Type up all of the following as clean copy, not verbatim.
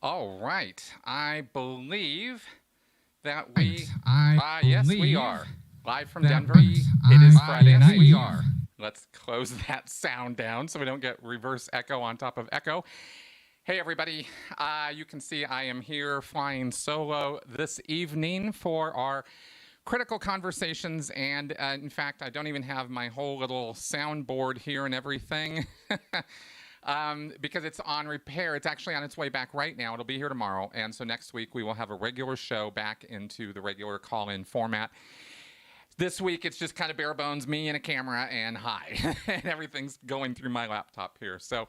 All right. I believe that yes, we are. Live from Denver. It is Friday night. We are. Let's close that sound down so we don't get reverse echo on top of echo. Hey, everybody. You can see I am here flying solo this evening for our critical conversations. And in fact, I don't even have my whole little soundboard here and everything. Because it's on repair. It's actually on its way back right now. It'll be here tomorrow. And so next week we will have a regular show back into the regular call-in format. This week it's just kind of bare bones, me and a camera and hi. And everything's going through my laptop here. So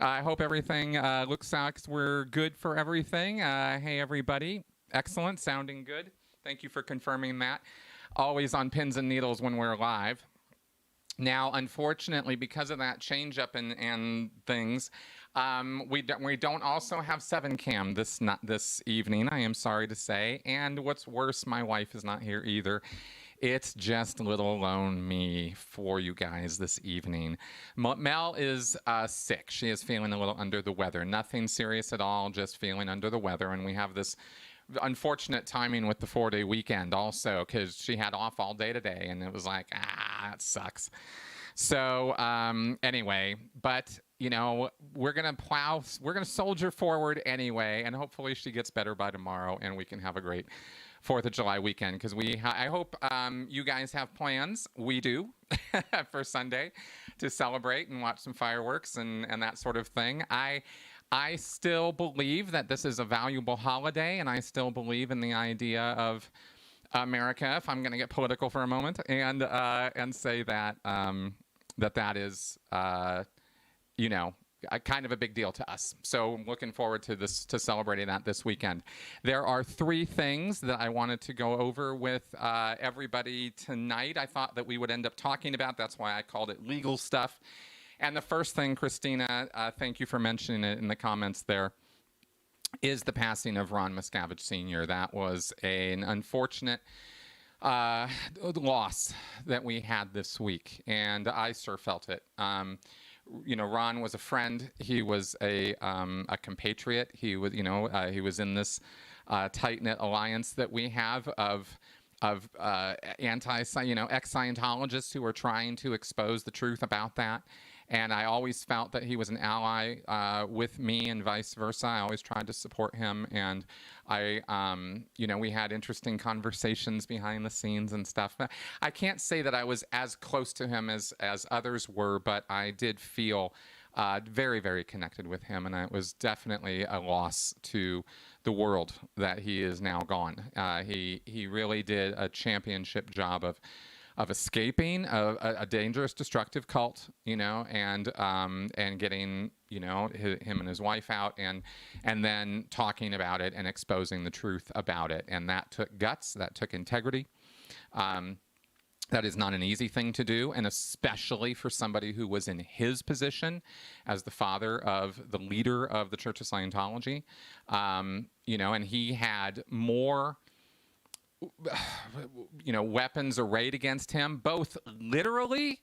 I hope everything looks like we're good for everything. Hey, everybody. Excellent. Sounding good. Thank you for confirming that. Always on pins and needles when we're live. Now, unfortunately, because of that change up and things, we don't also have 7cam this evening, I am sorry to say. And what's worse, my wife is not here either. It's just little alone me for you guys this evening. Mel is sick. She is feeling a little under the weather. Nothing serious at all, just feeling under the weather. And we have this unfortunate timing with the 4-day weekend also, because she had off all day today and it was like, that sucks. So anyway, but you know, we're gonna soldier forward anyway, and hopefully she gets better by tomorrow and we can have a great 4th of July weekend, because I hope you guys have plans. We do for Sunday to celebrate and watch some fireworks and that sort of thing. I still believe that this is a valuable holiday, and I still believe in the idea of America, if I'm going to get political for a moment, and say that that is, you know, kind of a big deal to us. So I'm looking forward to celebrating that this weekend. There are 3 things that I wanted to go over with everybody tonight. I thought that we would end up talking about. That's why I called it legal stuff. And the first thing, Christina, thank you for mentioning it in the comments there, is the passing of Ron Miscavige Snr. That was an unfortunate loss that we had this week, and I sure felt it. You know, Ron was a friend. He was a compatriot. He was, you know, he was in this tight-knit alliance that we have of ex-Scientologists who are trying to expose the truth about that. And I always felt that he was an ally with me and vice versa. I always tried to support him. And you know, we had interesting conversations behind the scenes and stuff. I can't say that I was as close to him as others were, but I did feel very, very connected with him. And it was definitely a loss to the world that he is now gone. He really did a championship job of escaping a dangerous, destructive cult, you know, and getting, you know, him and his wife out, and then talking about it and exposing the truth about it. And that took guts, that took integrity. That is not an easy thing to do, and especially for somebody who was in his position as the father of the leader of the Church of Scientology. You know, and he had more, you know, weapons arrayed against him, both literally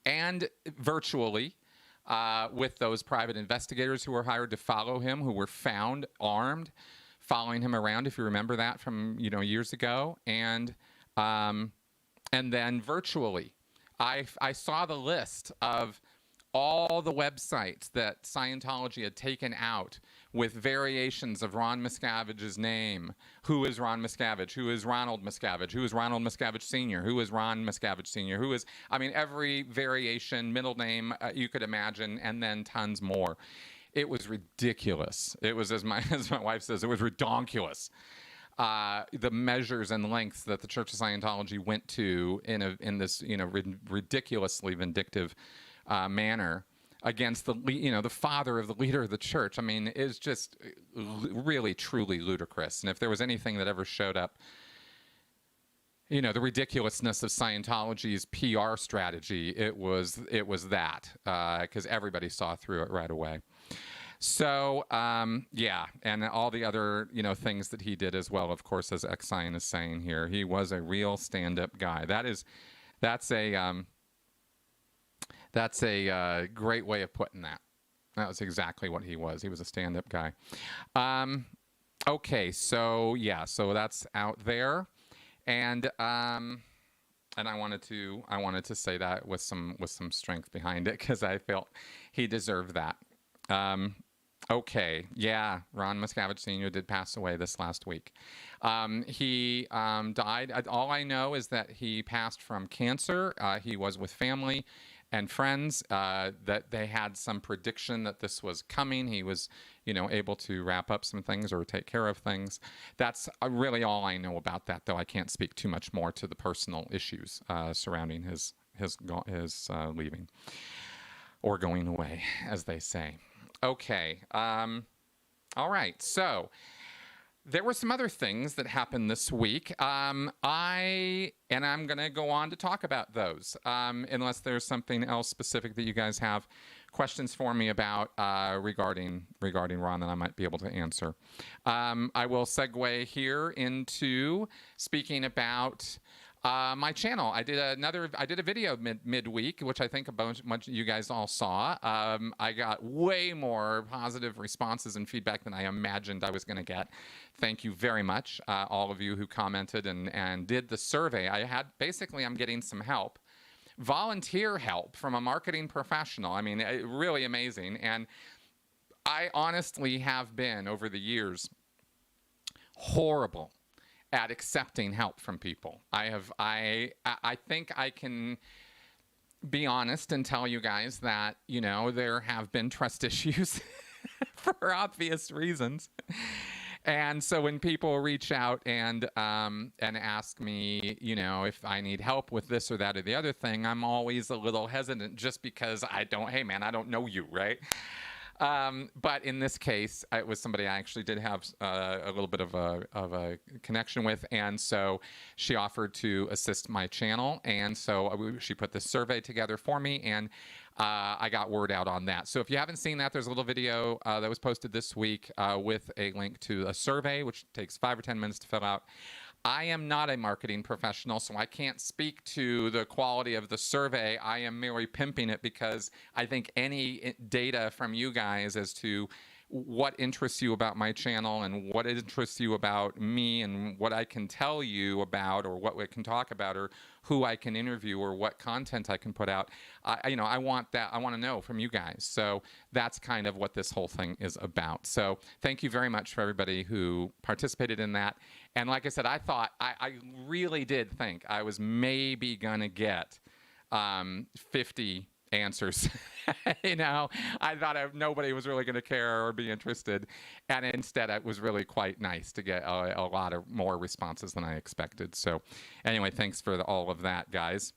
and virtually, with those private investigators who were hired to follow him, who were found armed, following him around, if you remember that from, you know, years ago, and then virtually. I saw the list of all the websites that Scientology had taken out with variations of Ron Miscavige's name. Who is Ron Miscavige? Who is Ronald Miscavige? Who is Ronald Miscavige Sr.? Who is Ron Miscavige Sr.? Who is, I mean, every variation, middle name you could imagine, and then tons more. It was ridiculous. It was, as my wife says, it was redonkulous. The measures and lengths that the Church of Scientology went to in this, you know, ridiculously vindictive manner against the father of the leader of the church. I mean, it's just really, truly ludicrous. And if there was anything that ever showed up, you know, the ridiculousness of Scientology's PR strategy, it was that, because everybody saw through it right away. So, yeah, and all the other, you know, things that he did as well, of course, as Xenu is saying here, he was a real stand-up guy. That's a great way of putting that. That was exactly what he was. He was a stand-up guy. Okay, so yeah, so that's out there, and I wanted to say that with some strength behind it because I felt he deserved that. Okay, yeah, Ron Miscavige Snr did pass away this last week. He died. All I know is that he passed from cancer. He was with family and friends. That they had some prediction that this was coming. He was, able to wrap up some things or take care of things. That's really all I know about that, though I can't speak too much more to the personal issues surrounding his leaving or going away, as they say. Okay. All right. So there were some other things that happened this week. I'm going to go on to talk about those, unless there's something else specific that you guys have questions for me about regarding Ron that I might be able to answer. I will segue here into speaking about my channel. I did a video midweek, which I think a bunch you guys all saw. I got way more positive responses and feedback than I imagined I was going to get. Thank you very much, all of you who commented and did the survey. I'm getting some help, volunteer help from a marketing professional. I mean, really amazing. And I honestly have been, over the years, horrible at accepting help from people. I think I can be honest and tell you guys that, there have been trust issues for obvious reasons. And so when people reach out and ask me, if I need help with this or that or the other thing, I'm always a little hesitant just because I don't know you, right? But in this case, it was somebody I actually did have a little bit of a connection with, and so she offered to assist my channel, and so she put this survey together for me, and I got word out on that. So if you haven't seen that, there's a little video that was posted this week with a link to a survey, which takes 5 or 10 minutes to fill out. I am not a marketing professional, so I can't speak to the quality of the survey. I am merely pimping it because I think any data from you guys as to what interests you about my channel and what interests you about me and what I can tell you about or what we can talk about or who I can interview or what content I can put out. I want that. I want to know from you guys. So that's kind of what this whole thing is about. So thank you very much for everybody who participated in that. And like I said, I really did think I was maybe going to get 50 answers. I thought nobody was really going to care or be interested. And instead, it was really quite nice to get a lot of more responses than I expected. So anyway, thanks for all of that, guys.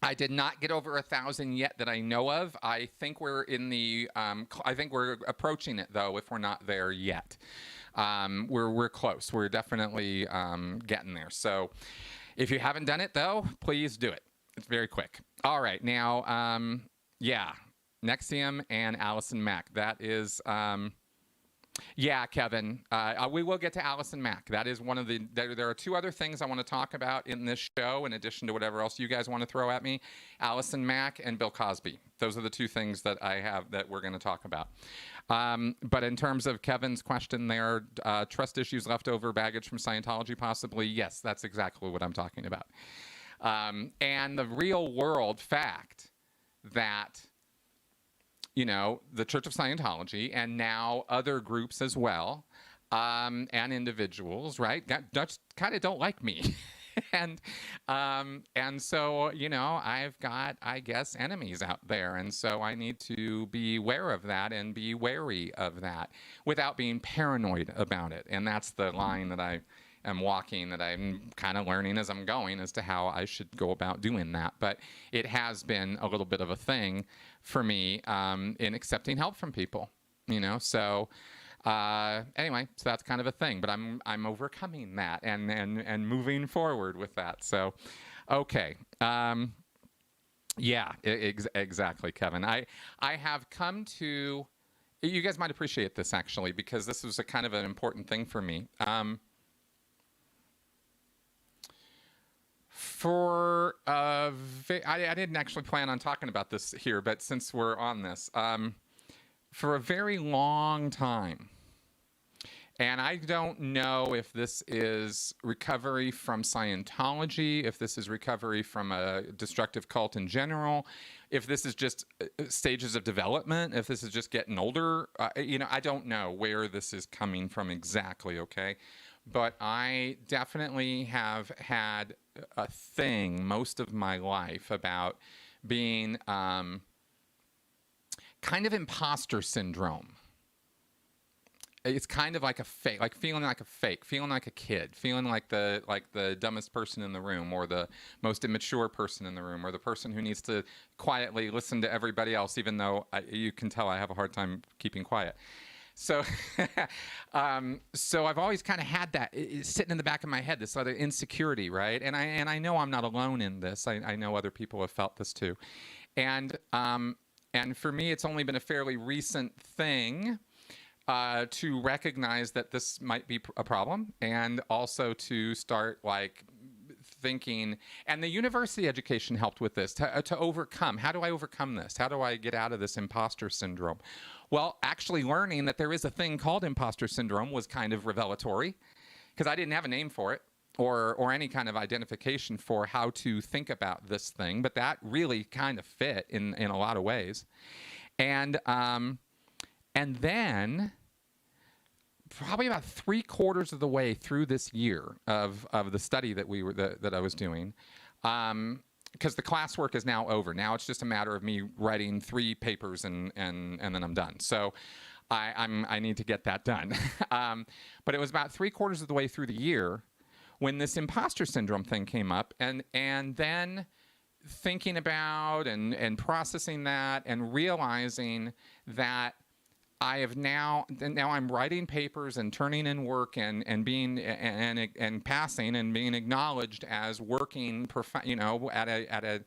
I did not get over 1,000 yet that I know of. I think we're in the, I think we're approaching it though, if we're not there yet. We're close. We're definitely getting there. So if you haven't done it though, please do it. It's very quick. All right. Now, yeah, Nexium and Allison Mack. That is, yeah, Kevin. We will get to Allison Mack. That is one of the, there are 2 other things I want to talk about in this show, in addition to whatever else you guys want to throw at me. Allison Mack and Bill Cosby. Those are the 2 things that I have that we're going to talk about. But in terms of Kevin's question there, trust issues, leftover baggage from Scientology, possibly, yes, that's exactly what I'm talking about. And the real world fact that, the Church of Scientology and now other groups as well, and individuals, right, just kind of don't like me. and so, I've got, I guess, enemies out there. And so I need to be aware of that and be wary of that without being paranoid about it. And that's the line that I am walking, that I'm kind of learning as I'm going as to how I should go about doing that. But it has been a little bit of a thing for me in accepting help from people, so anyway, so that's kind of a thing, but I'm overcoming that and moving forward with that. So, okay. Yeah, exactly, Kevin. I have come to, you guys might appreciate this actually, because this was a kind of an important thing for me. I didn't actually plan on talking about this here, but since we're on this, for a very long time. And I don't know if this is recovery from Scientology, if this is recovery from a destructive cult in general, if this is just stages of development, if this is just getting older. I don't know where this is coming from exactly, okay? But I definitely have had a thing most of my life about being kind of imposter syndrome. It's kind of like a fake, like feeling like a fake, feeling like a kid, feeling like the dumbest person in the room, or the most immature person in the room, or the person who needs to quietly listen to everybody else, even though you can tell I have a hard time keeping quiet. So, so I've always kind of had that sitting in the back of my head, this other insecurity, right? And I know I'm not alone in this. I know other people have felt this too, and for me, it's only been a fairly recent thing. To recognize that this might be a problem, and also to start thinking, and the university education helped with this, to overcome. How do I overcome this? How do I get out of this imposter syndrome? Well, actually learning that there is a thing called imposter syndrome was kind of revelatory, because I didn't have a name for it or any kind of identification for how to think about this thing, but that really kind of fit in a lot of ways. And then, probably about 3/4 of the way through this year of the study that I was doing, because the classwork is now over. Now it's just a matter of me writing 3 papers and then I'm done. So I need to get that done. But it was about 3/4 of the way through the year when this imposter syndrome thing came up, and then thinking about and processing that and realizing that I have now I'm writing papers and turning in work and being and passing and being acknowledged as working at a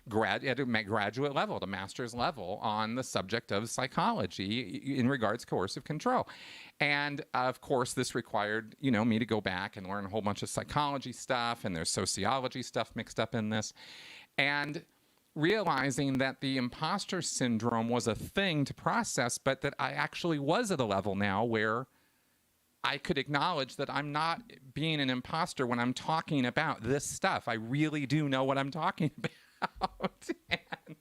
graduate level, the master's level, on the subject of psychology in regards to coercive control. And of course, this required me to go back and learn a whole bunch of psychology stuff, and there's sociology stuff mixed up in this, and realizing that the imposter syndrome was a thing to process, but that I actually was at a level now where I could acknowledge that I'm not being an imposter when I'm talking about this stuff. I really do know what I'm talking about. And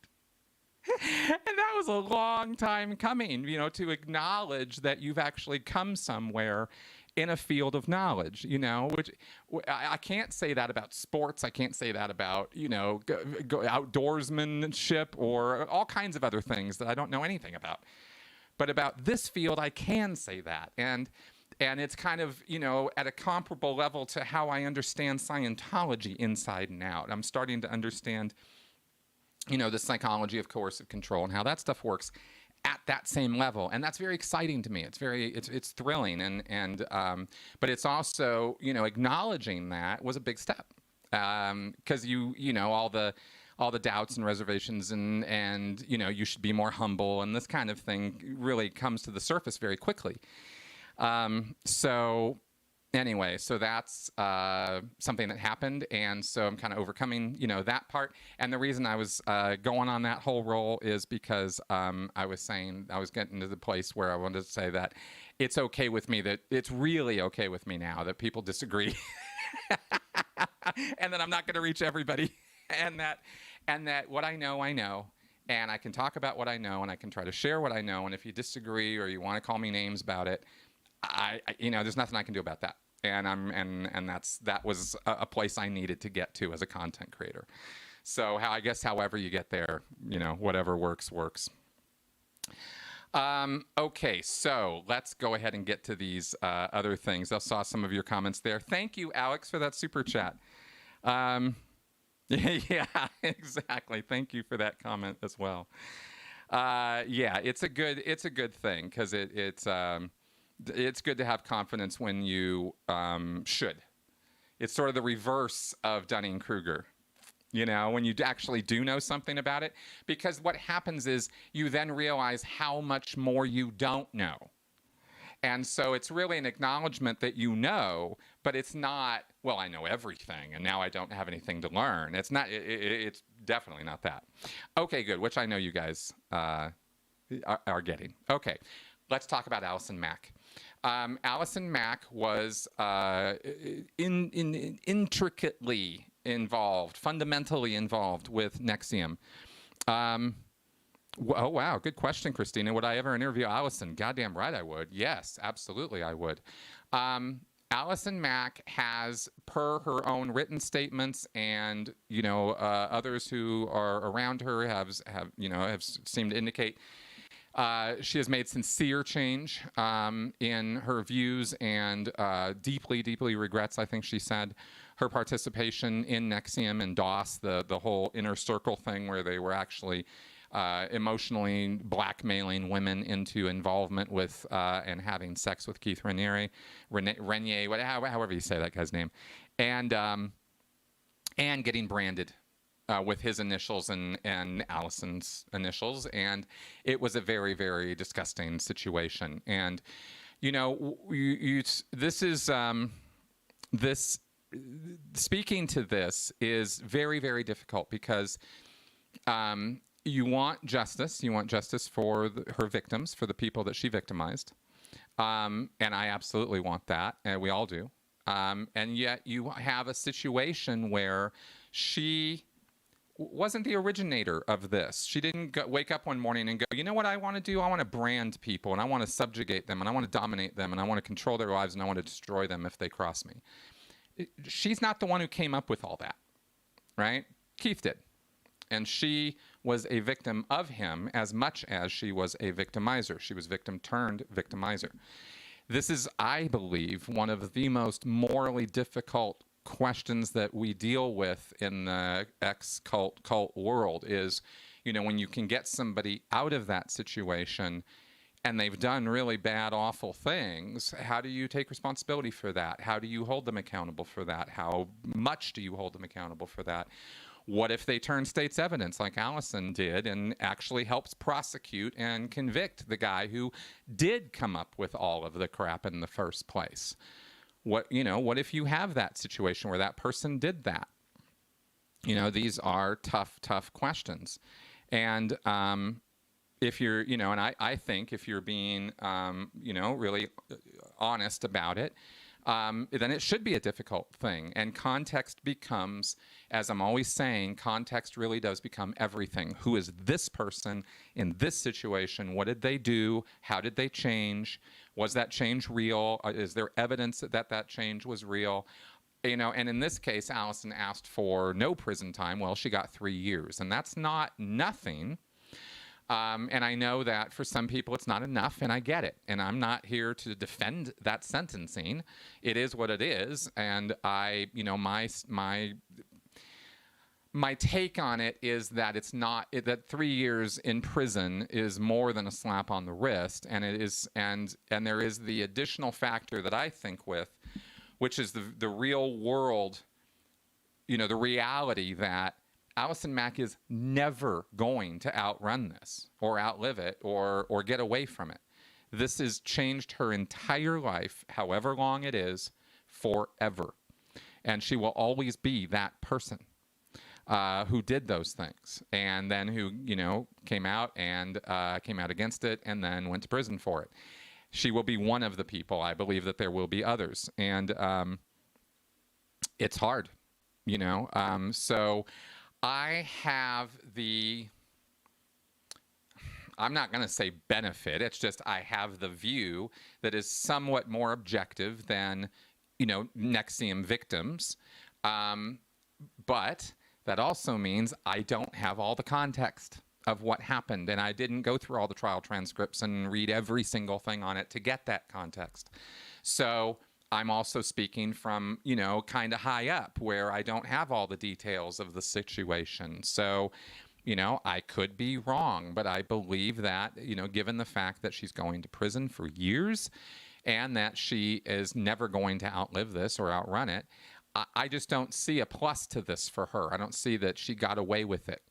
that was a long time coming, to acknowledge that you've actually come somewhere in a field of knowledge, which I can't say that about sports. I can't say that about, outdoorsmanship or all kinds of other things that I don't know anything about. But about this field, I can say that. And it's kind of, at a comparable level to how I understand Scientology inside and out. I'm starting to understand, the psychology of coercive control and how that stuff works at that same level, and that's very exciting to me. It's thrilling, and but it's also acknowledging that was a big step, because all the doubts and reservations and you should be more humble, and this kind of thing really comes to the surface very quickly. So anyway, so that's something that happened, and so I'm kind of overcoming, that part. And the reason I was going on that whole roll is because I was saying I was getting to the place where I wanted to say that it's okay with me, that it's really okay with me now that people disagree, and that I'm not going to reach everybody, and that what I know, and I can talk about what I know, and I can try to share what I know, and if you disagree or you want to call me names about it, there's nothing I can do about that. And that was a place I needed to get to as a content creator. So I guess however you get there, whatever works. Okay, so let's go ahead and get to these other things. I saw some of your comments there. Thank you, Alex, for that super chat. Yeah, exactly. Thank you for that comment as well. Yeah, it's a good thing, because it's good to have confidence when you should. It's sort of the reverse of Dunning-Kruger, when you actually do know something about it. Because what happens is you then realize how much more you don't know. And so it's really an acknowledgement that but it's not, well, I know everything and now I don't have anything to learn. It's not. It's definitely not that. Okay, good, which I know you guys are getting. Okay, let's talk about Allison Mack. Allison Mack was intricately involved, fundamentally involved with NXIVM. Oh, wow. Good question, Christina. Would I ever interview Allison? Goddamn right I would. Yes, absolutely I would. Allison Mack has, per her own written statements, and others who are around her have seemed to indicate, she has made sincere change in her views, and deeply, deeply regrets, I think she said, her participation in NXIVM and DOS, the whole inner circle thing where they were actually emotionally blackmailing women into involvement with and having sex with Keith Raniere, however you say that guy's name, and getting branded with his initials and Allison's initials, and it was a very, very disgusting situation. And speaking to this is very, very difficult because you want justice. You want justice for her victims, for the people that she victimized. And I absolutely want that, and we all do. And yet you have a situation where she wasn't the originator of this. She didn't wake up one morning and go, you know what I want to do? I want to brand people, and I want to subjugate them, and I want to dominate them, and I want to control their lives, and I want to destroy them if they cross me. She's not the one who came up with all that, right? Keith did. And she was a victim of him as much as she was a victimizer. She was victim turned victimizer. This is, I believe, one of the most morally difficult questions that we deal with in the cult world is, when you can get somebody out of that situation and they've done really bad, awful things, how do you take responsibility for that? How do you hold them accountable for that? How much do you hold them accountable for that? What if they turn state's evidence like Allison did and actually helps prosecute and convict the guy who did come up with all of the crap in the first place? What if you have that situation where that person did that? These are tough, tough questions. And if you're, and I think if you're being, really honest about it, then it should be a difficult thing. And context becomes, as I'm always saying, context really does become everything. Who is this person in this situation? What did they do? How did they change? Was that change real? Is there evidence that change was real? And in this case, Allison asked for no prison time. Well, she got 3 years, and that's not nothing. And I know that for some people it's not enough, and I get it. And I'm not here to defend that sentencing. It is what it is, and my take on it is that it's not that 3 years in prison is more than a slap on the wrist, and it is, and there is the additional factor that I think with, which is the real world, the reality that Allison Mack is never going to outrun this or outlive it or get away from it. This has changed her entire life, however long it is, forever. And she will always be that person who did those things and then who, came out against it and then went to prison for it. She will be one of the people. I believe that there will be others. And it's hard, so I have I'm not going to say benefit, it's just I have the view that is somewhat more objective than, NXIVM victims. But that also means I don't have all the context of what happened, and I didn't go through all the trial transcripts and read every single thing on it to get that context. So I'm also speaking from, kind of high up where I don't have all the details of the situation. So, I could be wrong, but I believe that, given the fact that she's going to prison for years and that she is never going to outlive this or outrun it, I just don't see a plus to this for her. I don't see that she got away with it.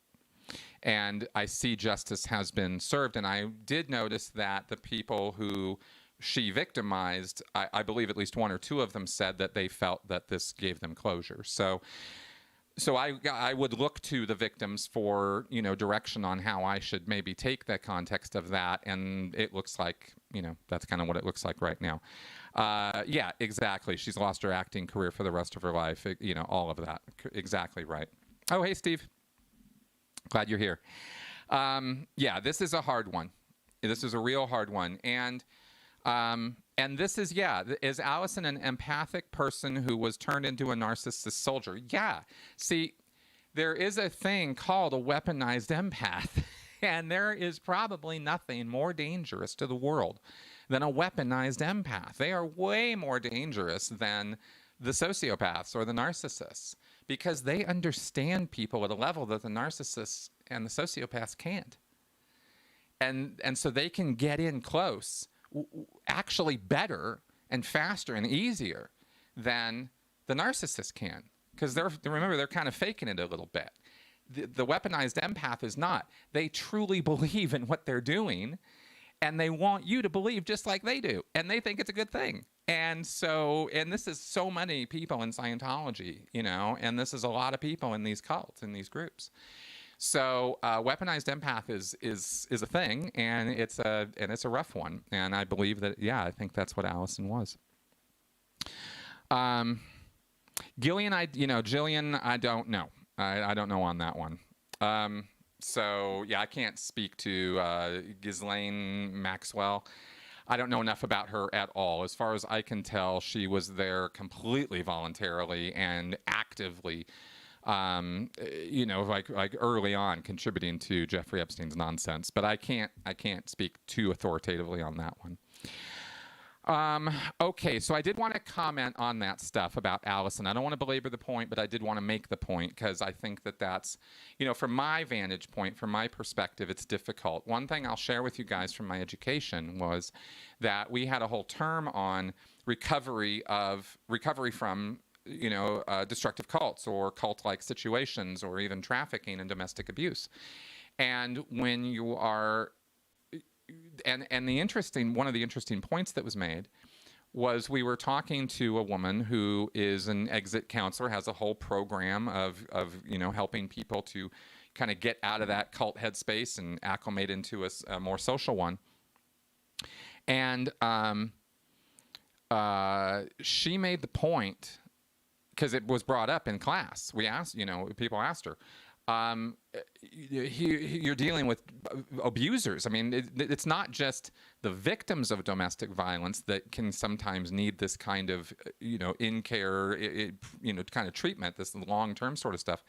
And I see justice has been served. And I did notice that the people who she victimized, I believe at least one or two of them said that they felt that this gave them closure. So so I would look to the victims for, direction on how I should maybe take the context of that, and it looks like, that's kind of what it looks like right now. Yeah, exactly. She's lost her acting career for the rest of her life. All of that. Exactly right. Oh, hey, Steve. Glad you're here. Yeah, this is a hard one. This is a real hard one, and this is, is Allison an empathic person who was turned into a narcissist soldier? Yeah. See, there is a thing called a weaponized empath, and there is probably nothing more dangerous to the world than a weaponized empath. They are way more dangerous than the sociopaths or the narcissists because they understand people at a level that the narcissists and the sociopaths can't. And so they can get in close actually better and faster and easier than the narcissist can, because remember, they're kind of faking it a little bit. The weaponized empath is not. They truly believe in what they're doing, and they want you to believe just like they do, and they think it's a good thing. And this is so many people in Scientology, and this is a lot of people in these cults, in these groups. So weaponized empath is a thing, and it's a rough one. And I believe that, I think that's what Allison was. Gillian, Jillian, I don't know. I don't know on that one. So I can't speak to Ghislaine Maxwell. I don't know enough about her at all. As far as I can tell, she was there completely voluntarily and actively. Like early on contributing to Jeffrey Epstein's nonsense, but I can't speak too authoritatively on that one. Okay, so I did want to comment on that stuff about Allison. I don't want to belabor the point, but I did want to make the point because I think that's, from my vantage point, from my perspective, it's difficult. One thing I'll share with you guys from my education was that we had a whole term on recovery from destructive cults or cult-like situations or even trafficking and domestic abuse. And when you are, and one of the interesting points that was made was we were talking to a woman who is an exit counselor, has a whole program of helping people to kind of get out of that cult headspace and acclimate into a more social one. And she made the point, because it was brought up in class. We asked, people asked her, you're dealing with abusers. I mean, it's not just the victims of domestic violence that can sometimes need this kind of, in-care, kind of treatment, this long-term sort of stuff.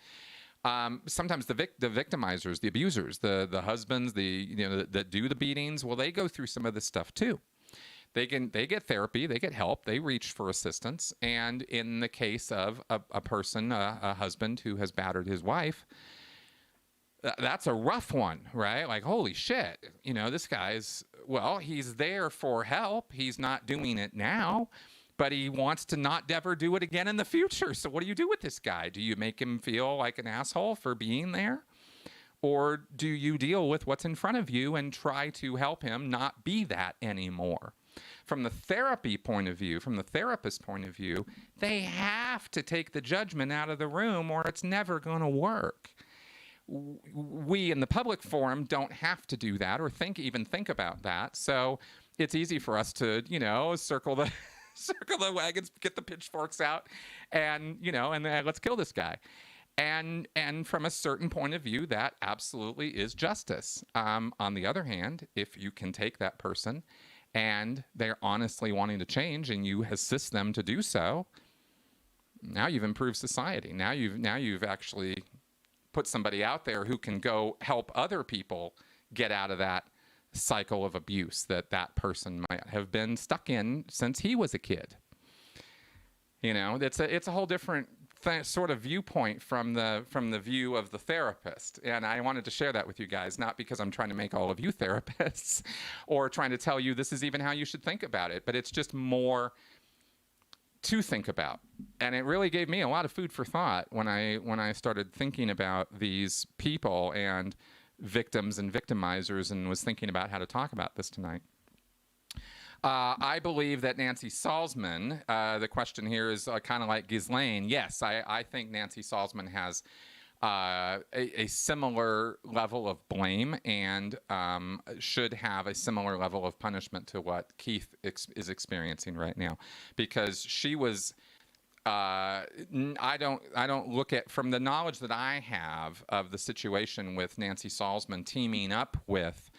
Sometimes the victimizers, the abusers, the husbands, that do the beatings, well, they go through some of this stuff too. They get therapy, they get help, they reach for assistance. And in the case of a person, a husband who has battered his wife, that's a rough one, right? Like, holy shit, this guy's, he's there for help. He's not doing it now, but he wants to not ever do it again in the future. So what do you do with this guy? Do you make him feel like an asshole for being there? Or do you deal with what's in front of you and try to help him not be that anymore? From the therapy point of view, from the therapist's point of view, they have to take the judgment out of the room or it's never going to work. We in the public forum don't have to do that or even think about that. So it's easy for us to, circle the wagons, get the pitchforks out, and let's kill this guy. And from a certain point of view, that absolutely is justice. On the other hand, if you can take that person and they're honestly wanting to change and you assist them to do so, now you've improved society. Now you've actually put somebody out there who can go help other people get out of that cycle of abuse that person might have been stuck in since he was a kid. It's a whole different sort of viewpoint from the view of the therapist. And I wanted to share that with you guys, not because I'm trying to make all of you therapists or trying to tell you this is even how you should think about it, but it's just more to think about. And it really gave me a lot of food for thought when I started thinking about these people and victims and victimizers and was thinking about how to talk about this tonight. I believe that Nancy Salzman, the question here is kind of like Ghislaine. Yes, I think Nancy Salzman has a similar level of blame and should have a similar level of punishment to what Keith is experiencing right now, because she was. I don't look at, from the knowledge that I have of the situation with Nancy Salzman teaming up with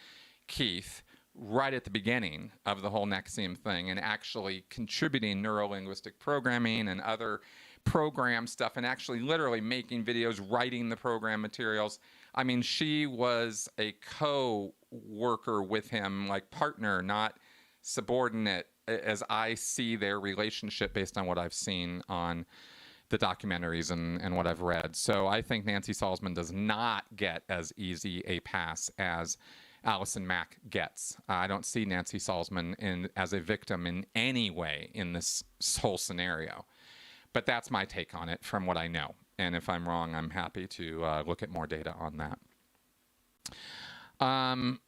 Keith right at the beginning of the whole NXIVM thing and actually contributing neuro-linguistic programming and other program stuff and actually literally making videos, writing the program materials. I mean, she was a co-worker with him, like partner, not subordinate, as I see their relationship based on what I've seen on the documentaries and what I've read. So I think Nancy Salzman does not get as easy a pass as Allison Mack gets. I don't see Nancy Salzman as a victim in any way in this whole scenario. But that's my take on it from what I know. And if I'm wrong, I'm happy to look at more data on that.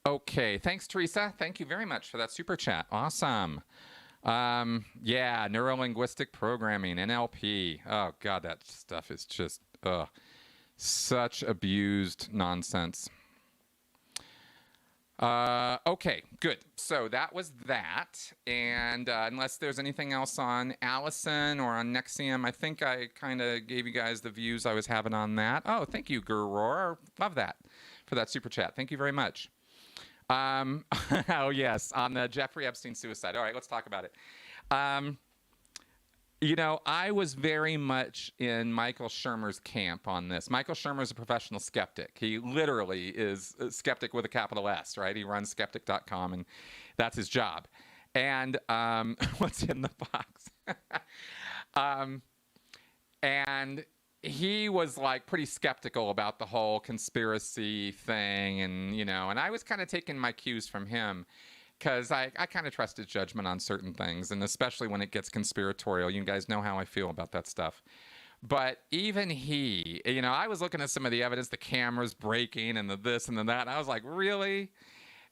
Okay, thanks, Teresa. Thank you very much for that super chat. Awesome. Yeah, neuro-linguistic programming, NLP. Oh, God, that stuff is just such abused nonsense. Okay, good. So that was that. And unless there's anything else on Allison or on NXIVM, I think I kind of gave you guys the views I was having on that. Oh, thank you, Gurroar. Love that for that super chat. Thank you very much. Oh, yes, on the Jeffrey Epstein suicide. All right, let's talk about it. You know, I was very much in Michael Shermer's camp on this. Michael Shermer is a professional skeptic. He literally is a skeptic with a capital S, right? He runs skeptic.com, and that's his job. And what's in the box? And he was like pretty skeptical about the whole conspiracy thing, and and I was kind of taking my cues from him, because I kind of trust his judgment on certain things, and especially when it gets conspiratorial. You guys know how I feel about that stuff. But even he, I was looking at some of the evidence, the cameras breaking and the this and the that, and I was like, really?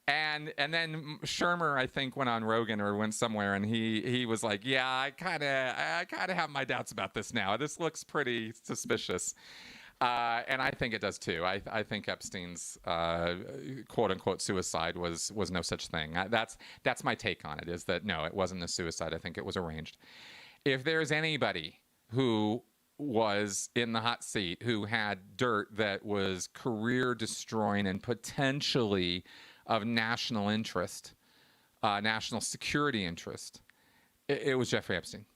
And then Shermer, I think, went on Rogan or went somewhere, and he was like, yeah, I kind of have my doubts about this now. This looks pretty suspicious. And I think it does too. I think Epstein's quote unquote suicide was no such thing. That's my take on it, is that no, it wasn't a suicide. I think it was arranged. If there's anybody who was in the hot seat, who had dirt that was career destroying and potentially of national interest, national security interest, it was Jeffrey Epstein.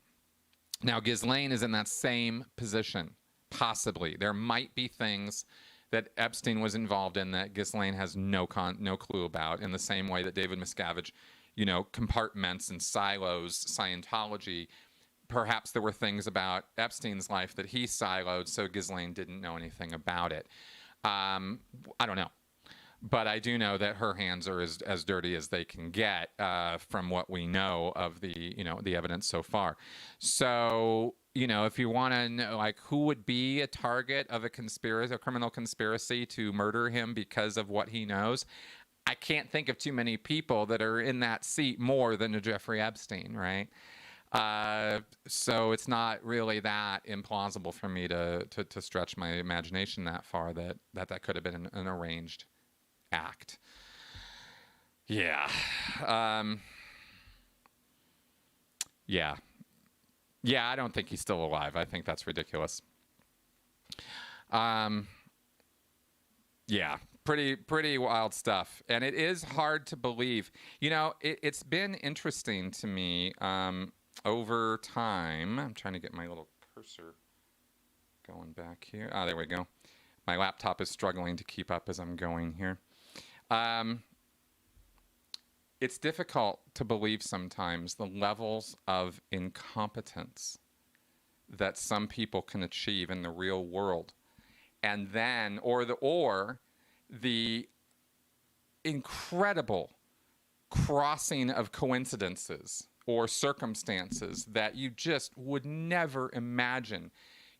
Now, Ghislaine is in that same position. Possibly. There might be things that Epstein was involved in that Ghislaine has no clue about, in the same way that David Miscavige, compartments and silos Scientology. Perhaps there were things about Epstein's life that he siloed, so Ghislaine didn't know anything about it. I don't know. But I do know that her hands are as dirty as they can get, from what we know of the evidence so far. So, if you want to know, like, who would be a target of a criminal conspiracy to murder him because of what he knows, I can't think of too many people that are in that seat more than a Jeffrey Epstein, right? So it's not really that implausible for me to stretch my imagination that far that could have been an arranged act. Yeah. Yeah. Yeah, I don't think he's still alive. I think that's ridiculous. Yeah, pretty wild stuff. And it is hard to believe. It's been interesting to me over time. I'm trying to get my little cursor going back here. Ah, there we go. My laptop is struggling to keep up as I'm going here. It's difficult to believe sometimes the levels of incompetence that some people can achieve in the real world, and then or the incredible crossing of coincidences or circumstances that you just would never imagine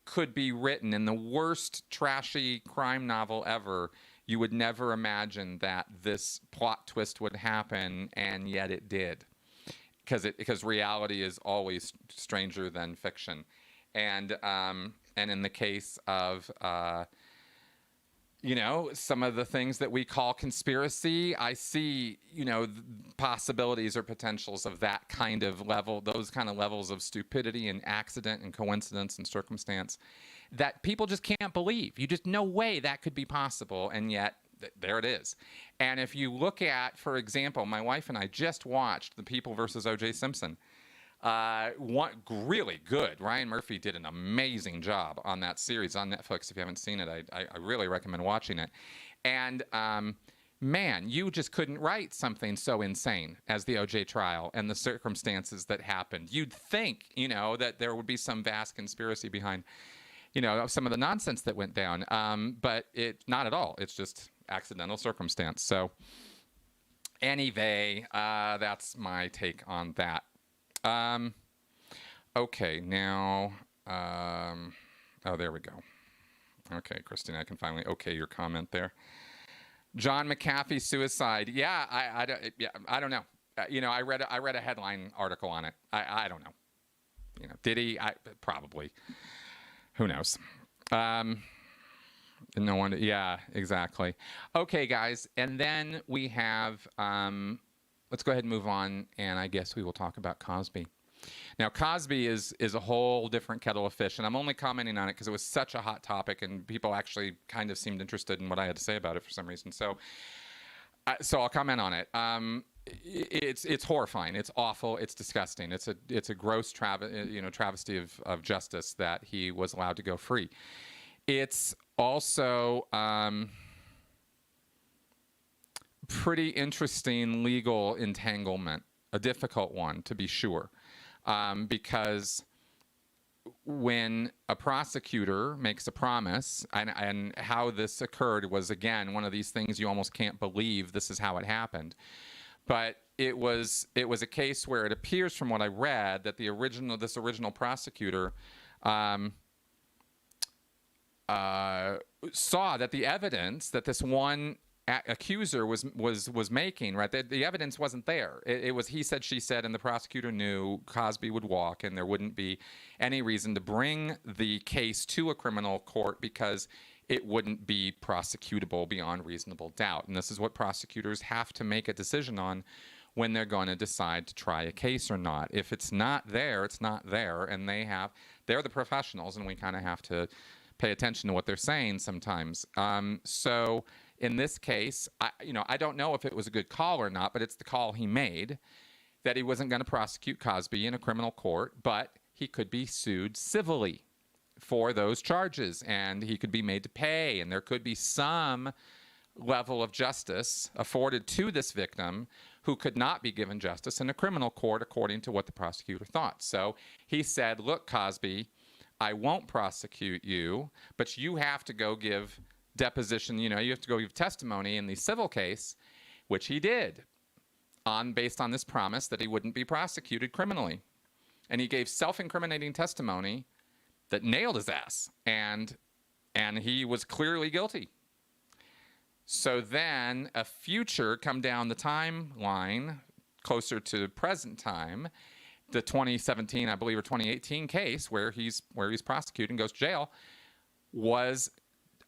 could be written in the worst trashy crime novel ever. You would never imagine that this plot twist would happen, and yet it did. because reality is always stranger than fiction. And in the case of some of the things that we call conspiracy, I see, possibilities or potentials of that kind of level, those kind of levels of stupidity and accident and coincidence and circumstance that people just can't believe. You just, no way that could be possible, and yet there it is. And if you look at, for example, my wife and I just watched The People versus O.J. Simpson. Really good. Ryan Murphy did an amazing job on that series on Netflix. If you haven't seen it, I really recommend watching it. And man, you just couldn't write something so insane as the O.J. trial and the circumstances that happened. You'd think, that there would be some vast conspiracy behind, some of the nonsense that went down. But not at all. It's just accidental circumstance. So anyway, that's my take on that. Okay, now, oh, there we go. Okay, Christine, I can finally okay your comment there. John McAfee suicide. Yeah, I don't know. I read a headline article on it. I don't know. Did he? Probably. Who knows? No one. Yeah, exactly. Okay, guys, and then we have. Let's go ahead and move on, and I guess we will talk about Cosby. Now, Cosby is a whole different kettle of fish, and I'm only commenting on it because it was such a hot topic, and people actually kind of seemed interested in what I had to say about it for some reason. So I'll comment on it. It's horrifying. It's awful. It's disgusting. It's a gross travesty of justice that he was allowed to go free. It's also pretty interesting legal entanglement, a difficult one to be sure, because when a prosecutor makes a promise, and how this occurred was, again, one of these things you almost can't believe this is how it happened. But it was a case where it appears from what I read that this original prosecutor saw that the evidence that this one accuser was making, right? The evidence wasn't there. It was he said, she said, and the prosecutor knew Cosby would walk, and there wouldn't be any reason to bring the case to a criminal court because it wouldn't be prosecutable beyond reasonable doubt. And this is what prosecutors have to make a decision on when they're going to decide to try a case or not. If it's not there, it's not there, and they're the professionals, and we kind of have to pay attention to what they're saying sometimes. So in this case, I don't know if it was a good call or not, but it's the call he made, that he wasn't going to prosecute Cosby in a criminal court, but he could be sued civilly for those charges, and he could be made to pay, and there could be some level of justice afforded to this victim who could not be given justice in a criminal court according to what the prosecutor thought. So he said, look, Cosby, I won't prosecute you, but you have to go give deposition, you have to go give testimony in the civil case, which he did, based on this promise that he wouldn't be prosecuted criminally. And he gave self-incriminating testimony that nailed his ass, and he was clearly guilty. So then a future come down the timeline, closer to present time, the 2017, I believe, or 2018 case where he's prosecuted and goes to jail, was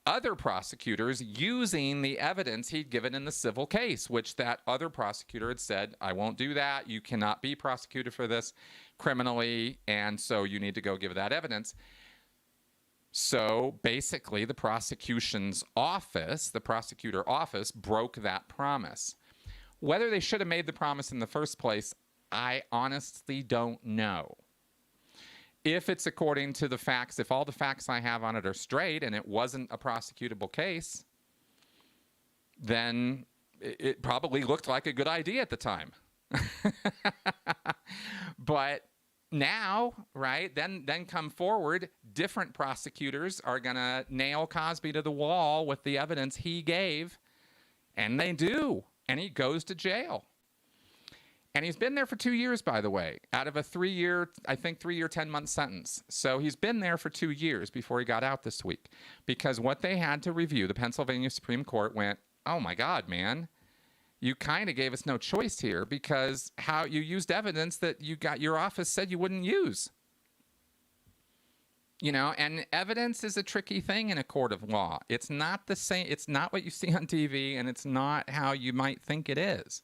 other prosecutors using the evidence he'd given in the civil case, which that other prosecutor had said, I won't do that. You cannot be prosecuted for this criminally, and so you need to go give that evidence. So basically, the prosecutor's office broke that promise. Whether they should have made the promise in the first place, I honestly don't know. If it's according to the facts, if all the facts I have on it are straight and it wasn't a prosecutable case, then it probably looked like a good idea at the time. But now, right, then come forward, different prosecutors are going to nail Cosby to the wall with the evidence he gave, and they do, and he goes to jail. And he's been there for 2 years, by the way, out of a 3-year, 10-month sentence. So he's been there for 2 years before he got out this week. Because what they had to review, the Pennsylvania Supreme Court went, oh my God, man, you kind of gave us no choice here, because how you used evidence that your office said you wouldn't use. And evidence is a tricky thing in a court of law. It's not the same. It's not what you see on TV, and it's not how you might think it is.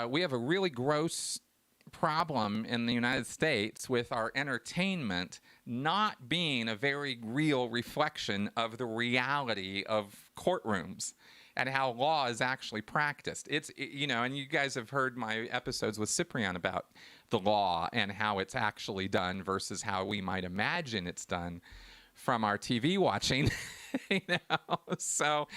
We have a really gross problem in the United States with our entertainment not being a very real reflection of the reality of courtrooms and how law is actually practiced. And you guys have heard my episodes with Cyprian about the law and how it's actually done versus how we might imagine it's done from our TV watching. So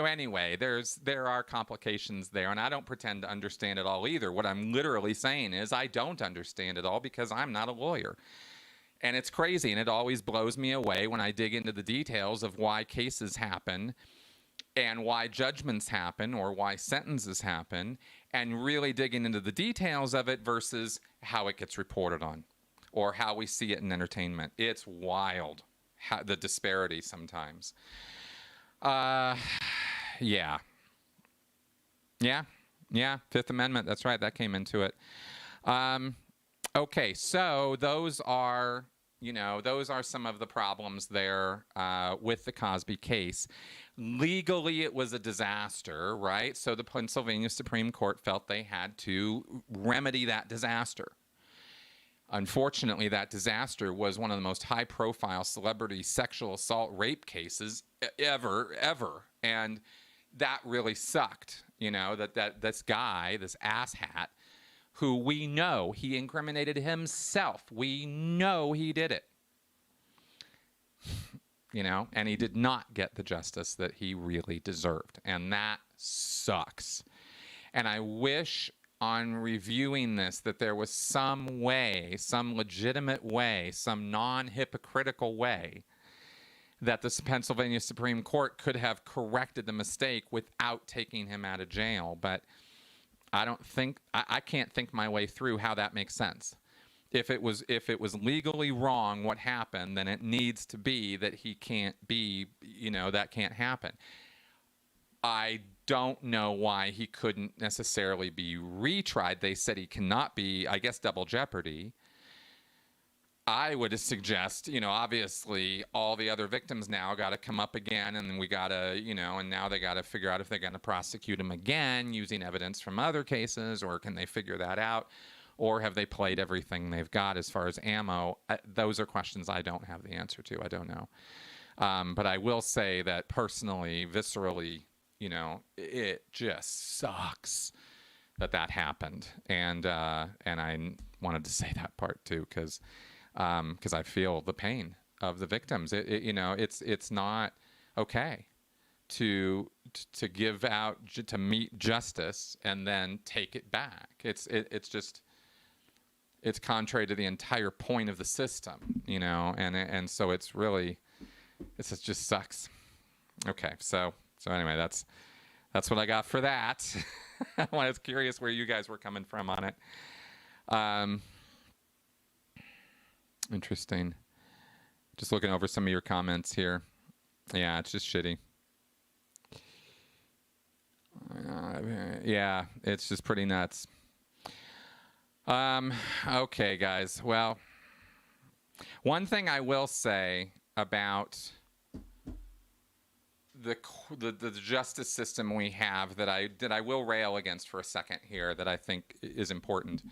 anyway, there are complications there, and I don't pretend to understand it all either. What I'm literally saying is I don't understand it all because I'm not a lawyer. And it's crazy, and it always blows me away when I dig into the details of why cases happen and why judgments happen or why sentences happen, and really digging into the details of it versus how it gets reported on or how we see it in entertainment. It's wild, the disparity sometimes. Yeah. Fifth Amendment. That's right. That came into it. Okay. So those are some of the problems there with the Cosby case. Legally, it was a disaster, right? So the Pennsylvania Supreme Court felt they had to remedy that disaster. Unfortunately, that disaster was one of the most high-profile celebrity sexual assault rape cases ever. And that really sucked, that this guy, this asshat, who we know he incriminated himself. We know he did it. And he did not get the justice that he really deserved. And that sucks. And I wish on reviewing this that there was some way, some legitimate way, some non-hypocritical way that the Pennsylvania Supreme Court could have corrected the mistake without taking him out of jail. But I can't think my way through how that makes sense. If it was legally wrong what happened, then it needs to be that he can't be, that can't happen. I don't know why he couldn't necessarily be retried. They said he cannot be, I guess, double jeopardy. I would suggest, obviously all the other victims now got to come up again, and we got to, and now they got to figure out if they're going to prosecute him again using evidence from other cases, or can they figure that out? Or have they played everything they've got as far as ammo? Those are questions I don't have the answer to. I don't know. But I will say that personally, viscerally, it just sucks that happened. And I wanted to say that part too, because I feel the pain of the victims. It's not okay to give out, to meet justice and then take it back. It's contrary to the entire point of the system, and so it just sucks. Okay, so anyway, that's what I got for that. I was curious where you guys were coming from on it. Interesting. Just looking over some of your comments here. Yeah, it's just shitty. Yeah, it's just pretty nuts. Okay, guys. Well, one thing I will say about the justice system we have that I will rail against for a second here, that I think is important.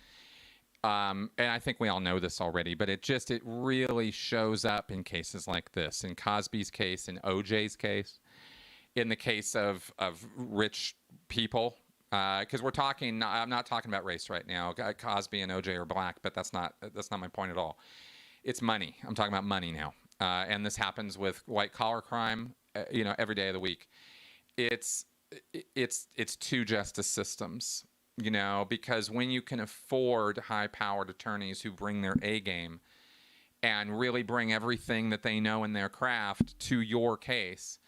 And I think we all know this already, but it really shows up in cases like this, in Cosby's case, in OJ's case, in the case of rich people. Because I'm not talking about race right now. Cosby and OJ are black, but that's not my point at all. It's money. I'm talking about money now. And this happens with white collar crime, every day of the week. It's two justice systems, because when you can afford high-powered attorneys who bring their A game and really bring everything that they know in their craft to your case,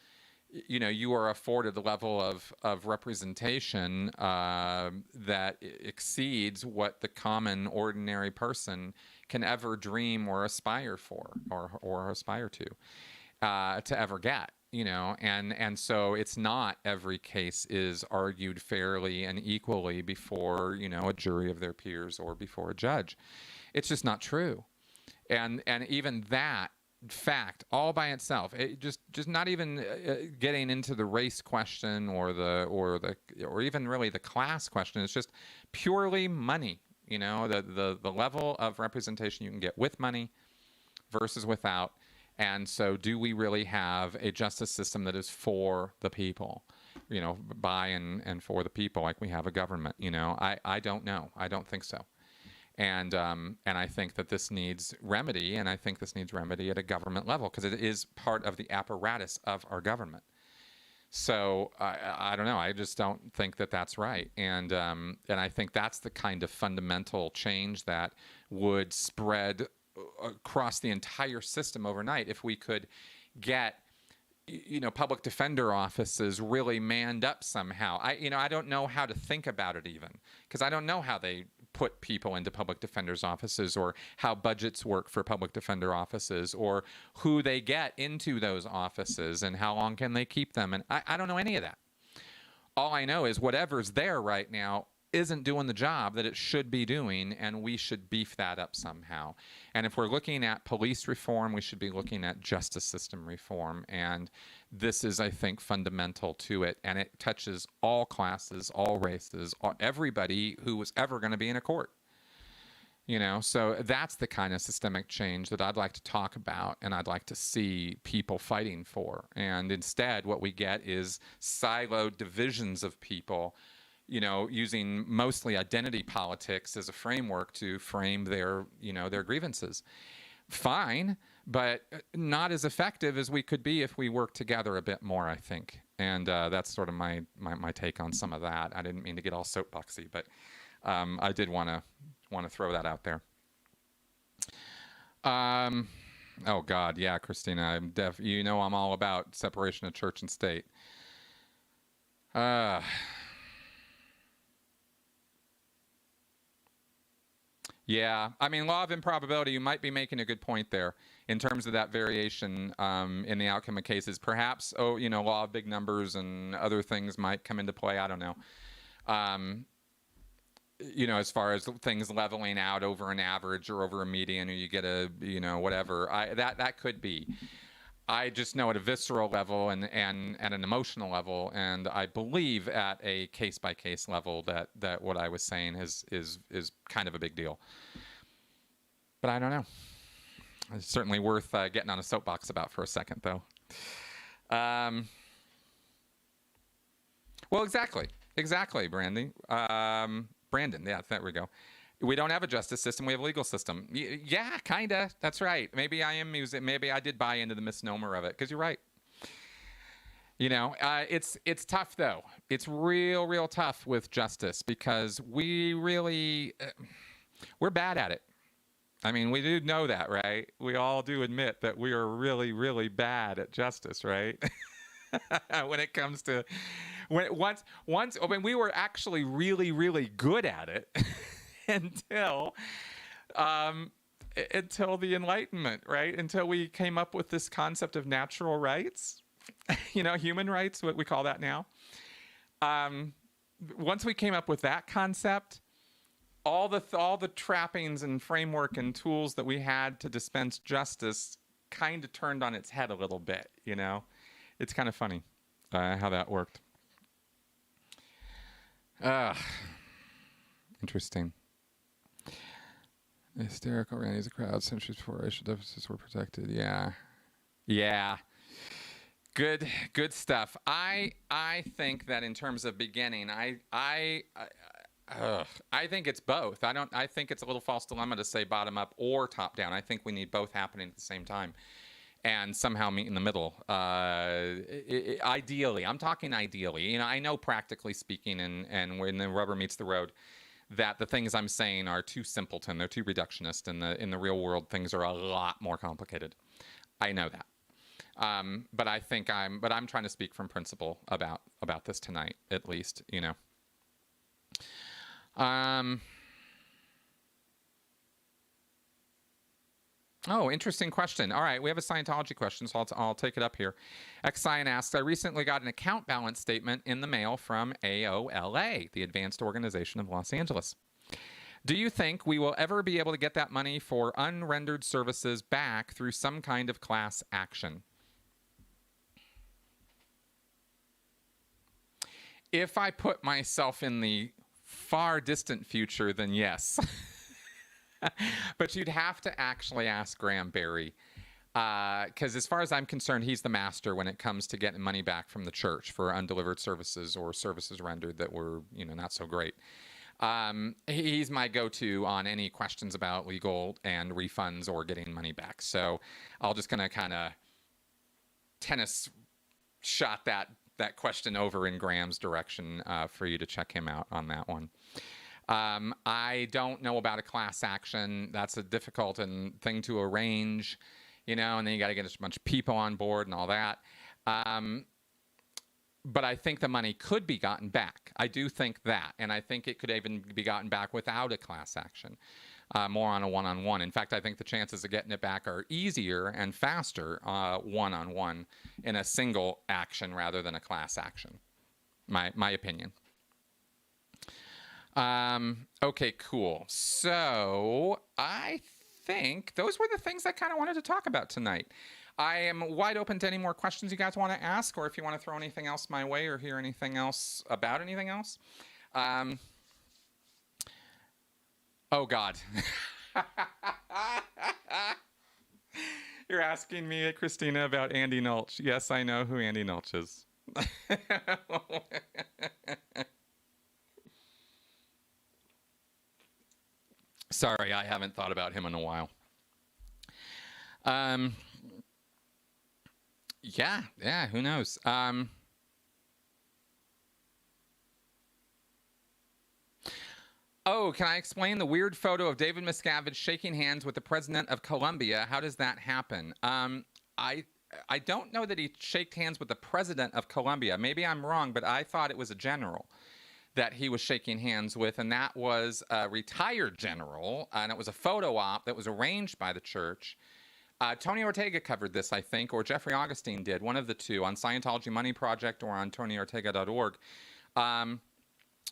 you are afforded the level of representation that exceeds what the common, ordinary person can ever dream or aspire for, or aspire to ever get. and so it's not every case is argued fairly and equally before, a jury of their peers or before a judge. It's just not true. And even that fact all by itself, it just not even getting into the race question or even really the class question, it's just purely money. The level of representation you can get with money versus without. And so do we really have a justice system that is for the people, by and for the people, like we have a government? I don't know. I don't think so. And I think that this needs remedy, and I think this needs remedy at a government level because it is part of the apparatus of our government. So I don't know. I just don't think that that's right, and I think that's the kind of fundamental change that would spread across the entire system overnight if we could get public defender offices really manned up somehow. I don't know how to think about it even because I don't know how they put people into public defenders offices or how budgets work for public defender offices or who they get into those offices and how long can they keep them. And I don't know any of that. All I know is whatever's there right now isn't doing the job that it should be doing, and we should beef that up somehow. And if we're looking at police reform, we should be looking at justice system reform. And this is, I think, fundamental to it. And it touches all classes, all races, everybody who was ever going to be in a court. So that's the kind of systemic change that I'd like to talk about and I'd like to see people fighting for. And instead, what we get is siloed divisions of people, using mostly identity politics as a framework to frame their grievances. Fine, but not as effective as we could be if we worked together a bit more, I think. And that's sort of my take on some of that. I didn't mean to get all soapboxy, but I did want to throw that out there. Oh God, yeah, Christina, I'm all about separation of church and state. Yeah, I mean, law of improbability, you might be making a good point there in terms of that variation in the outcome of cases. Perhaps, law of big numbers and other things might come into play. I don't know. As far as things leveling out over an average or over a median, or you get a, whatever, that could be. I just know at a visceral level and at an emotional level, and I believe at a case-by-case level that what I was saying is kind of a big deal. But I don't know. It's certainly worth getting on a soapbox about for a second, though. Well, exactly, Brandon. Brandon, yeah, there we go. We don't have a justice system. We have a legal system. Yeah, kind of. That's right. Maybe I am musing. Maybe I did buy into the misnomer of it because you're right. It's tough, though. It's real tough with justice because we're bad at it. I mean, we do know that, right? We all do admit that we are really bad at justice, right? When it comes to once we were actually really good at it. Until the Enlightenment, right? Until we came up with this concept of natural rights, human rights, what we call that now. Once we came up with that concept, all the trappings and framework and tools that we had to dispense justice kind of turned on its head a little bit. It's kind of funny how that worked. Interesting. Hysterical Randy's a crowd centuries before racial deficits were protected. Yeah. Good stuff. I think that in terms of beginning, I think it's both. I think it's a little false dilemma to say bottom up or top down. I think we need both happening at the same time, and somehow meet in the middle. Ideally, I'm talking ideally. I know practically speaking, and when the rubber meets the road, that the things I'm saying are too simpleton, they're too reductionist. In the real world, things are a lot more complicated. I know that, but I'm trying to speak from principle about this tonight, at least. Oh, interesting question. All right, we have a Scientology question, so I'll take it up here. Xcion asks, I recently got an account balance statement in the mail from AOLA, the Advanced Organization of Los Angeles. Do you think we will ever be able to get that money for unrendered services back through some kind of class action? If I put myself in the far distant future, then yes. But you'd have to actually ask Graham Barry, because as far as I'm concerned, he's the master when it comes to getting money back from the church for undelivered services or services rendered that were, not so great. He's my go-to on any questions about legal and refunds or getting money back. So I'll just gonna kind of tennis shot that question over in Graham's direction for you to check him out on that one. I don't know about a class action. That's a difficult thing to arrange, and then you got to get a bunch of people on board and all that. But I think the money could be gotten back. I do think that. And I think it could even be gotten back without a class action, more on a one-on-one. In fact, I think the chances of getting it back are easier and faster one-on-one in a single action rather than a class action. My opinion. Okay, cool. So I think those were the things I kind of wanted to talk about tonight. I am wide open to any more questions you guys want to ask, or if you want to throw anything else my way or hear anything else about anything else. Oh, God. You're asking me, Christina, about Andy Nulch. Yes, I know who Andy Nulch is. Sorry, I haven't thought about him in a while. Yeah, who knows? Oh, can I explain the weird photo of David Miscavige shaking hands with the president of Colombia? How does that happen? I don't know that he shaked hands with the president of Colombia. Maybe I'm wrong, but I thought it was a general that he was shaking hands with, and that was a retired general, and it was a photo op that was arranged by the church. Tony Ortega covered this, I think, or Jeffrey Augustine did, one of the two, on Scientology Money Project or on TonyOrtega.org,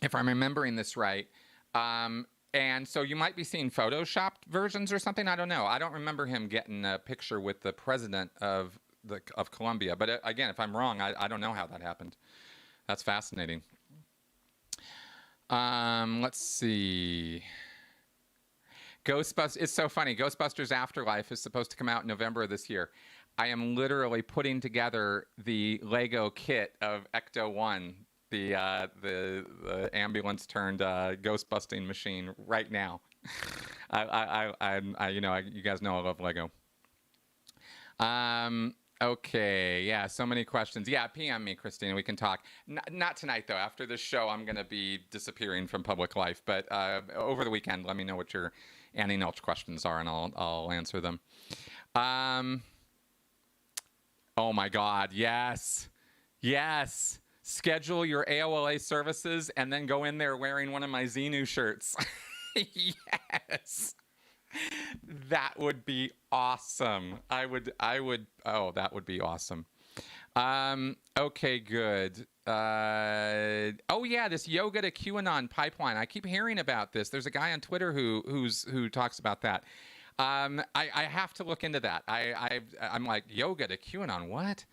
if I'm remembering this right. And so you might be seeing photoshopped versions or something. I don't know. I don't remember him getting a picture with the president of Colombia. But again, if I'm wrong, I don't know how that happened. That's fascinating. Let's see. Ghostbusters, it's so funny. Ghostbusters Afterlife is supposed to come out in November of this year. I am literally putting together the Lego kit of Ecto-1, the ambulance turned ghost busting machine right now. You guys know I love Lego. Okay, yeah, so many questions. Yeah, PM me, Christina, we can talk. Not tonight, though. After this show, I'm going to be disappearing from public life. But over the weekend, let me know what your Annie Nulch questions are, and I'll answer them. Oh, my God, yes. Yes. Schedule your AOLA services and then go in there wearing one of my Xenu shirts. Yes. That would be awesome. I would, oh, that would be awesome. Okay, good. Oh yeah, this yoga to QAnon pipeline. I keep hearing about this. There's a guy on Twitter who talks about that. I have to look into that. I'm like, yoga to QAnon, what?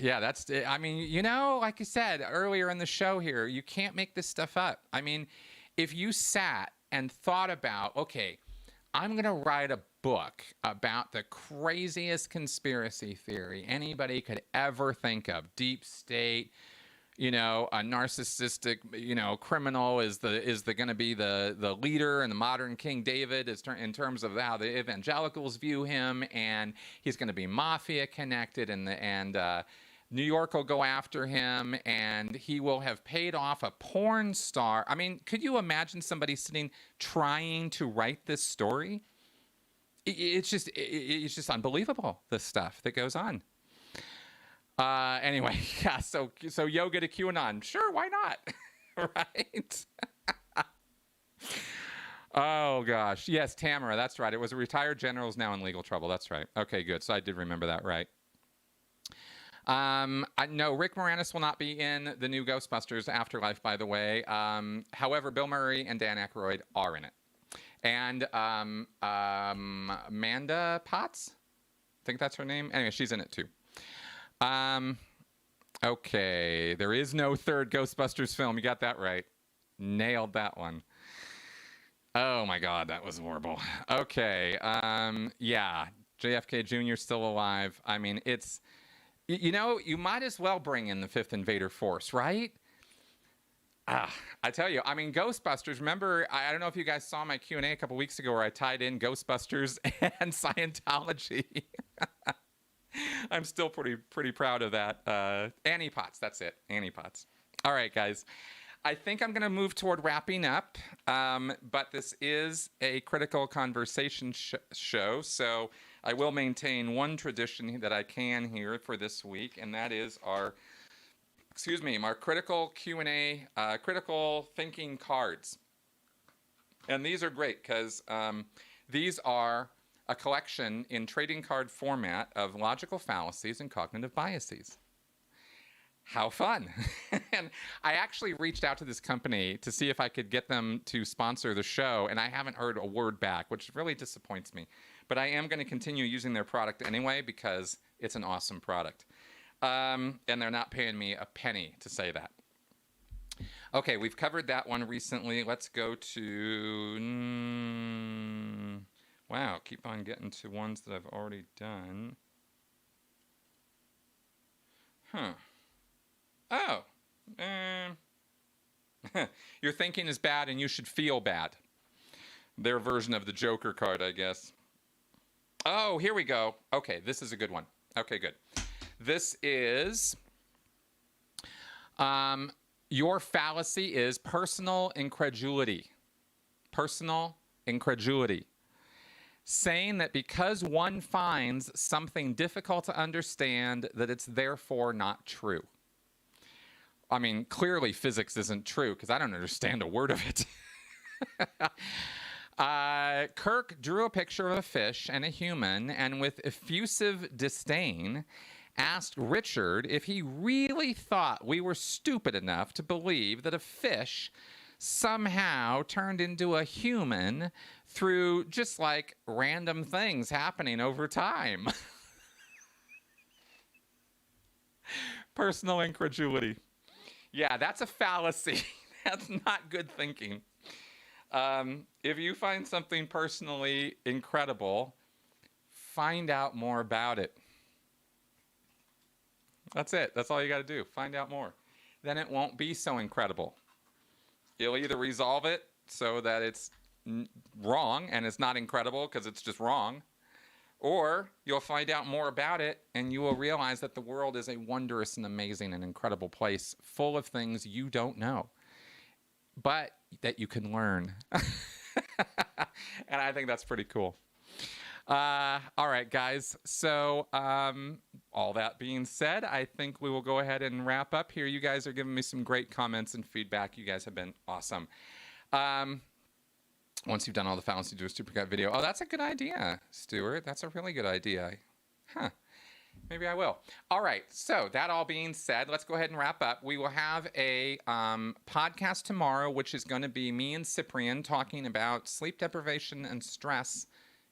Yeah, that's, I mean, like you said earlier in the show here, you can't make this stuff up. I mean, if you sat and thought about, okay, I'm going to write a book about the craziest conspiracy theory anybody could ever think of. Deep state, a narcissistic, criminal is going to be the leader and the modern King David in terms of how the evangelicals view him, and he's going to be mafia connected, and New York will go after him, and he will have paid off a porn star. I mean, could you imagine somebody trying to write this story? It's just unbelievable, the stuff that goes on. Anyway, yeah, so yoga to QAnon. Sure, why not? Right? Oh, gosh. Yes, Tamara, that's right. It was a retired general who's now in legal trouble. That's right. Okay, good. So I did remember that right. No, Rick Moranis will not be in the new Ghostbusters Afterlife, by the way. However, Bill Murray and Dan Aykroyd are in it. And Amanda Potts? I think that's her name. Anyway, she's in it too. Okay, there is no third Ghostbusters film. You got that right. Nailed that one. Oh my God, that was horrible. Okay, yeah, JFK Jr. still alive. I mean, it's, you know, you might as well bring in the fifth Invader Force, right? I tell you, I mean, Ghostbusters, remember, I don't know if you guys saw my Q&A a couple weeks ago where I tied in Ghostbusters and Scientology. I'm still pretty proud of that. Annie Potts, that's it, Annie Potts. All right, guys. I think I'm going to move toward wrapping up, but this is a critical conversation show, so I will maintain one tradition that I can here for this week, and that is our critical Q&A, critical thinking cards. And these are great because these are a collection in trading card format of logical fallacies and cognitive biases. How fun. And I actually reached out to this company to see if I could get them to sponsor the show, and I haven't heard a word back, which really disappoints me. But I am going to continue using their product anyway because it's an awesome product. And they're not paying me a penny to say that. Okay, we've covered that one recently. Let's go to... wow, keep on getting to ones that I've already done. Huh. Oh. Your thinking is bad and you should feel bad. Their version of the Joker card, I guess. Oh, here we go. Okay, this is a good one. Okay, good. This is, your fallacy is personal incredulity. Personal incredulity. Saying that because one finds something difficult to understand, that it's therefore not true. I mean, clearly physics isn't true because I don't understand a word of it. Kirk drew a picture of a fish and a human, and with effusive disdain, asked Richard if he really thought we were stupid enough to believe that a fish somehow turned into a human through just like random things happening over time. Personal incredulity. Yeah, that's a fallacy. That's not good thinking. If you find something personally incredible, find out more about it. That's it. That's all you got to do. Find out more. Then it won't be so incredible. You'll either resolve it so that it's wrong and it's not incredible because it's just wrong, or you'll find out more about it and you will realize that the world is a wondrous and amazing and incredible place full of things you don't know, but that you can learn. And I think that's pretty cool. All right, guys. So all that being said, I think we will go ahead and wrap up here. You guys are giving me some great comments and feedback. You guys have been awesome. Once you've done all the fallacies, do a supercut video. Oh, that's a good idea, Stuart. That's a really good idea. Huh. Maybe I will. All right. So that all being said, let's go ahead and wrap up. We will have a podcast tomorrow, which is going to be me and Cyprian talking about sleep deprivation and stress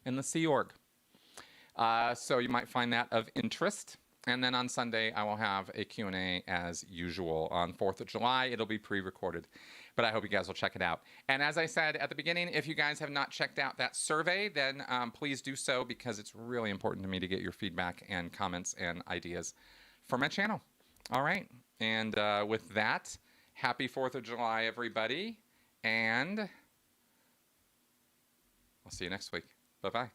in the Sea Org. So you might find that of interest. And then on Sunday, I will have a Q&A as usual. On 4th of July, it'll be pre-recorded. But I hope you guys will check it out. And as I said at the beginning, if you guys have not checked out that survey, then please do so because it's really important to me to get your feedback and comments and ideas for my channel. All right. And with that, happy 4th of July, everybody. And I'll see you next week. Bye-bye.